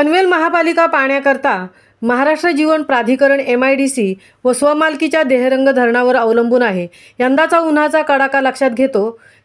पनवेल महापालिका पाण्याकरता महाराष्ट्र जीवन प्राधिकरण MIDC व स्वमालकीच्या देहरंग धरणावर अवलंबून आहे। यंदाचा उन्हाचा कडाका लक्षात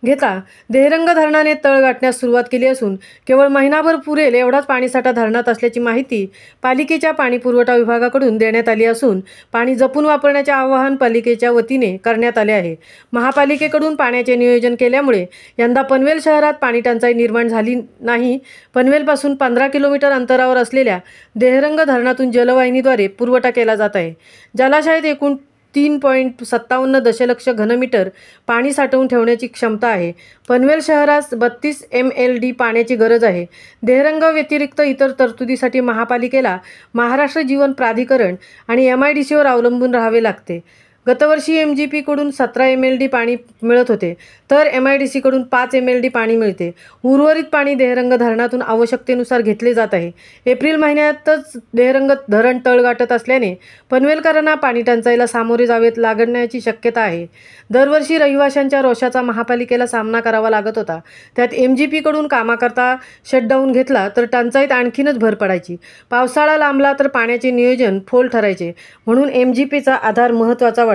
घेता देहरंग धरणाने तळ गाठण्यास सुरुवात केली असून केवळ महिनाभर पुरेल एवढाच पाणीसाठा धरणात असल्याची माहिती पालिकेच्या पाणीपुरवठा विभागाकडून देण्यात आली असून पाणी जपून वापरण्याचे आवाहन पालिकेच्या वतीने करण्यात आले आहे। महापालिकेकडून पाण्याचे नियोजन केल्यामुळे यंदा पनवेल शहरात पाणी टंचाई निर्माण झाली नाही। पनवेलपासून 15 किलोमीटर अंतरावर असलेल्या देहरंग धरणातून जलवाहिनीद्वारे पुरवठा केला जात आहे। जलाशयात एकूण 3.57 दशलक्ष घनमीटर पाणी साठवून ठेवण्याची क्षमता आहे। पनवेल शहरास 32 MLD पाण्याची गरज आहे। देहरंग व्यतिरिक्त इतर तरतुदीसाठी महापालिकेला महाराष्ट्र जीवन प्राधिकरण आणि MIDCवर अवलंबून राहावे लागते। गतवर्षी MGP कडून 17 MLD पाणी मिळत होते, तर MIDC कडून 5 MLD पाणी मिळते। उर्वरित पाणी देहरंग धरणातून आवश्यकतेनुसार घेतले जात आहे। एप्रिल महिन्यातच देहरंग धरण तळ गाठत असल्याने पनवेलकरांना पाणी टंचाईला सामोरे जावे लागण्याची शक्यता आहे। दरवर्षी रहिवाशांच्या रोषाचा महापालिकेला सामना करावा लागत होता। त्यात MGP कडून कामाकरता शटडाऊन घेतला तर टंचाईत आणखीनच भर पडायची। पावसाळा लांबला तर पाण्याचे नियोजन फोल ठरायचे, म्हणून MGPचा आधार महत्त्वाचा वाटतो।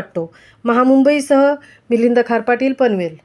महामुंबईसह मिलिंद खारपाटील, पनवेल।